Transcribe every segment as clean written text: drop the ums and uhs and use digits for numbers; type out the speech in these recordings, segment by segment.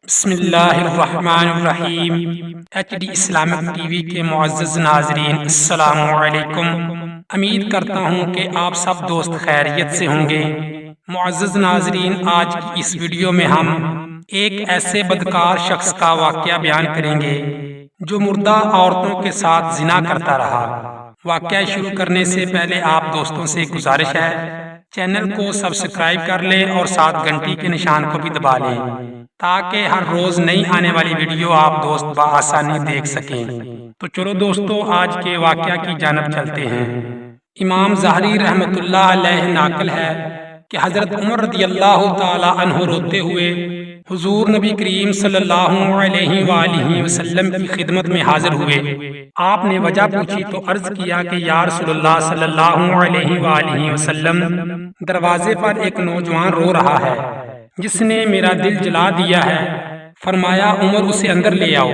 بسم اللہ الرحمن الرحیم۔ H D Islamic T V کے معزز ناظرین، السلام علیکم۔ امید کرتا ہوں کہ آپ سب دوست خیریت سے ہوں گے۔ معزز ناظرین، آج کی اس ویڈیو میں ہم ایک ایسے بدکار شخص کا واقعہ بیان کریں گے جو مردہ عورتوں کے ساتھ زنا کرتا رہا۔ واقعہ شروع کرنے سے پہلے آپ دوستوں سے گزارش ہے چینل کو سبسکرائب کر لیں اور ساتھ گھنٹی کے نشان کو بھی دبا لیں تاکہ ہر روز نئی آنے والی ویڈیو آپ دوست بآسانی دیکھ سکیں۔ تو چلو دوستو، آج کے واقعہ کی جانب چلتے ہیں۔ امام ظاہری رحمۃ اللہ علیہ ناقل ہے کہ حضرت عمر رضی اللہ تعالی عنہ روتے ہوئے حضور نبی کریم صلی اللہ علیہ وآلہ وسلم کی خدمت میں حاضر ہوئے۔ آپ نے وجہ پوچھی تو عرض کیا کہ یا رسول اللہ صلی اللہ علیہ وآلہ وسلم، دروازے پر ایک نوجوان رو رہا ہے جس نے میرا دل جلا دیا ہے۔ فرمایا عمر، اسے اندر لے آؤ۔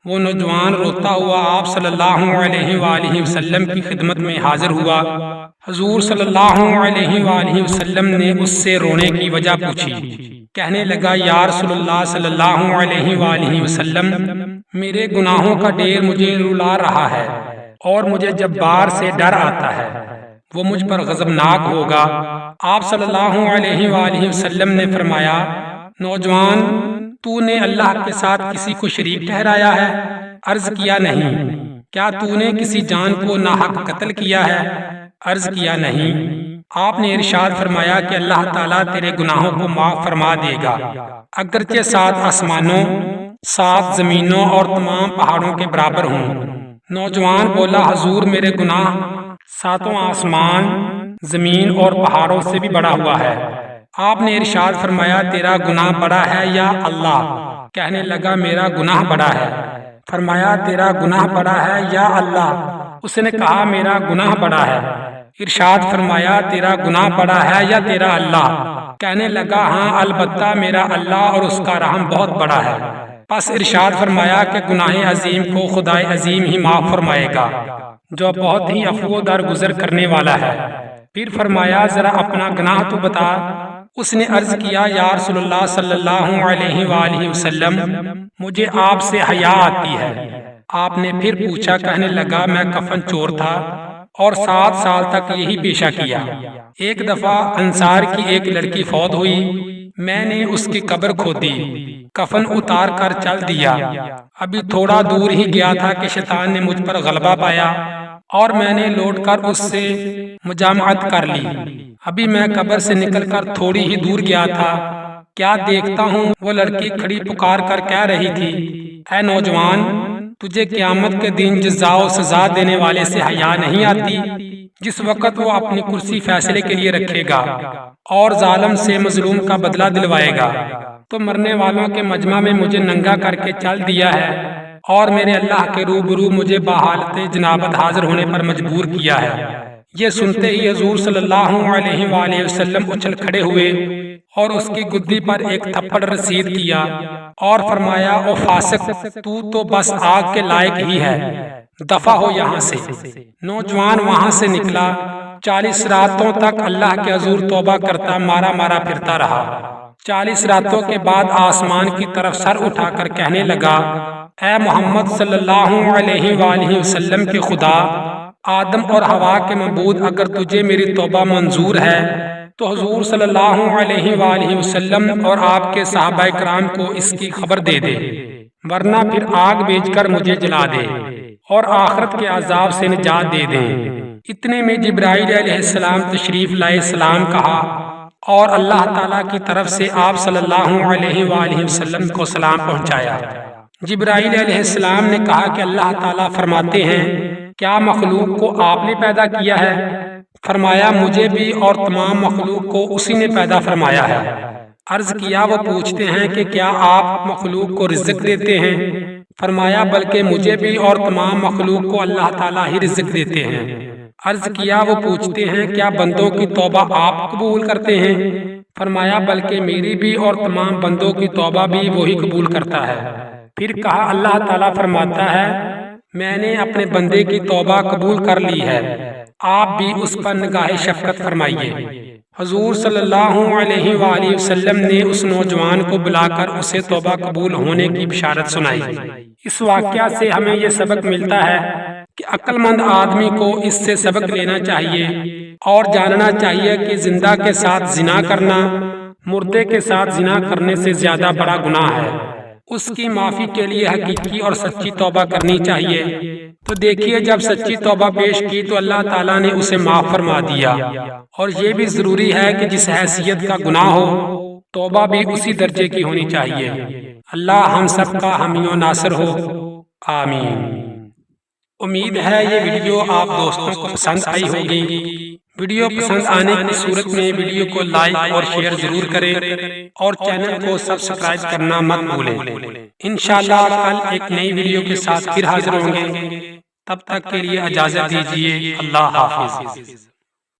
وہ نوجوان روتا ہوا آپ صلی اللہ علیہ وآلہ وسلم کی خدمت میں حاضر ہوا۔ حضور صلی اللہ علیہ وآلہ وسلم نے اس سے رونے کی وجہ پوچھی۔ کہنے لگا یا رسول اللہ صلی اللہ علیہ وآلہ وسلم، میرے گناہوں کا ڈھیر مجھے رلا رہا ہے اور مجھے جبار سے ڈر آتا ہے، وہ مجھ پر غضبناک ہوگا۔ آپ صلی اللہ علیہ وآلہ وسلم نے فرمایا، نوجوان، تو نے اللہ کے ساتھ کسی کو شریک ٹھہرایا ہے؟ عرض کیا نہیں۔ کیا تو نے کسی جان کو ناحق قتل کیا ہے؟ عرض کیا نہیں۔ آپ نے ارشاد فرمایا کہ اللہ تعالیٰ تیرے گناہوں کو معاف فرما دے گا، اگرچہ 7 آسمانوں، 7 زمینوں اور تمام پہاڑوں کے برابر ہوں۔ نوجوان بولا، حضور میرے گناہ 7 آسمان، زمین اور پہاڑوں سے بھی بڑا ہوا ہے۔ آپ نے ارشاد فرمایا، تیرا گناہ بڑا ہے یا اللہ؟ کہنے لگا، میرا گناہ بڑا ہے۔ فرمایا، تیرا گناہ بڑا ہے یا اللہ؟ اس نے کہا، میرا گناہ بڑا ہے۔ ارشاد فرمایا، تیرا گناہ بڑا ہے یا تیرا اللہ؟ کہنے لگا، ہاں البتہ میرا اللہ اور اس کا رحم بہت بڑا ہے۔ پس ارشاد فرمایا کہ گناہ عظیم کو خدائے عظیم ہی معاف فرمائے گا جو بہت ہی عفو درگزر کرنے والا ہے۔ پھر فرمایا، ذرا اپنا گناہ تو بتا۔ اس نے عرض کیا، یا رسول اللہ صلی اللہ علیہ وآلہ وسلم، مجھے آپ سے حیا آتی ہے۔ آپ نے پھر پوچھا، کہنے لگا، میں کفن چور تھا اور 7 سال تک یہی پیشہ کیا۔ ایک دفعہ انصار کی ایک لڑکی فوت ہوئی، میں نے اس کی قبر کھودی، کفن اتار کر چل دیا۔ ابھی تھوڑا دور ہی گیا تھا کہ شیطان نے مجھ پر غلبہ پایا اور میں نے لوٹ کر اس سے مجامعت کر لی۔ ابھی میں قبر سے نکل کر تھوڑی ہی دور گیا تھا، کیا دیکھتا ہوں وہ لڑکی کھڑی پکار کر کہہ رہی تھی، اے نوجوان، تجھے قیامت کے دن جزا و سزا دینے والے سے حیا نہیں آتی؟ جس وقت وہ اپنی کرسی فیصلے کے لیے رکھے گا اور ظالم سے مظلوم کا بدلہ دلوائے گا، تو مرنے والوں کے مجمع میں مجھے ننگا کر کے چل دیا ہے اور میرے اللہ کے روبرو مجھے بحالت جنابت حاضر ہونے پر مجبور کیا ہے۔ یہ سنتے ہی حضور صلی اللہ علیہ وآلہ وسلم اچھل کھڑے ہوئے اور اس کی گدی پر ایک تھپڑ رسید کیا اور فرمایا، او فاسق، تو بس آگ کے لائق ہی ہے، دفع ہو یہاں سے۔ نوجوان وہاں سے نکلا، 40 راتوں تک اللہ کے حضور توبہ کرتا مارا مارا پھرتا رہا۔ 40 راتوں کے بعد آسمان کی طرف سر اٹھا کر کہنے لگا، اے محمد صلی اللہ علیہ وآلہ وسلم کے خدا، آدم اور حوا کے معبود، اگر تجھے میری توبہ منظور ہے تو حضور صلی اللہ علیہ وآلہ وسلم اور آپ کے صحابہ کرام کو اس کی خبر دے دے، ورنہ پھر آگ بھیج کر مجھے جلا دے اور آخرت کے عذاب سے نجات دے دیں۔ اتنے میں جبرائیل علیہ السلام تشریف لائے، سلام کہا اور اللہ تعالیٰ کی طرف سے آپ صلی اللہ علیہ وآلہ وسلم کو سلام پہنچایا۔ جبرائیل علیہ السلام نے کہا کہ اللہ تعالیٰ فرماتے ہیں، کیا مخلوق کو آپ نے پیدا کیا ہے؟ فرمایا، مجھے بھی اور تمام مخلوق کو اسی نے پیدا فرمایا ہے۔ عرض کیا، وہ پوچھتے ہیں کہ کیا آپ مخلوق کو رزق دیتے ہیں؟ فرمایا، بلکہ مجھے بھی اور تمام مخلوق کو اللہ تعالیٰ ہی رزق دیتے ہیں۔ عرض کیا، وہ پوچھتے ہیں کیا بندوں کی توبہ آپ قبول کرتے ہیں؟ فرمایا، بلکہ میری بھی اور تمام بندوں کی توبہ بھی وہی قبول کرتا ہے۔ پھر کہا، اللہ تعالیٰ فرماتا ہے، میں نے اپنے بندے کی توبہ قبول کر لی ہے، آپ بھی اس پر نگاہ شفقت فرمائیے۔ حضور صلی اللہ علیہ وآلہ وسلم نے اس نوجوان کو بلا کر اسے توبہ قبول ہونے کی بشارت سنائی۔ اس واقعہ سے ہمیں یہ سبق ملتا ہے کہ عقل مند آدمی کو اس سے سبق لینا چاہیے اور جاننا چاہیے کہ زندہ کے ساتھ زنا کرنا مردے کے ساتھ زنا کرنے سے زیادہ بڑا گناہ ہے۔ اس کی معافی کے لیے حقیقی اور سچی توبہ کرنی چاہیے۔ تو دیکھیے، جب سچی توبہ پیش کی تو اللہ تعالیٰ نے اسے معاف فرما دیا۔ اور یہ بھی ضروری ہے کہ جس حیثیت کا گناہ ہو توبہ بھی اسی درجے کی ہونی چاہیے۔ اللہ ہم سب کا حامی و ناصر ہو، آمین۔ امید ہے یہ ویڈیو آپ دوستوں کو پسند آئی ہوگی۔ ویڈیو پسند آنے کی صورت میں ویڈیو کو لائک اور شیئر ضرور کریں اور چینل کو سبسکرائب کرنا مت بھولیں۔ انشاءاللہ کل ایک نئی ویڈیو کے ساتھ پھر حاضر ہوں گے۔ تب تک کے لیے اجازت دیجیے۔ اللہ حافظ۔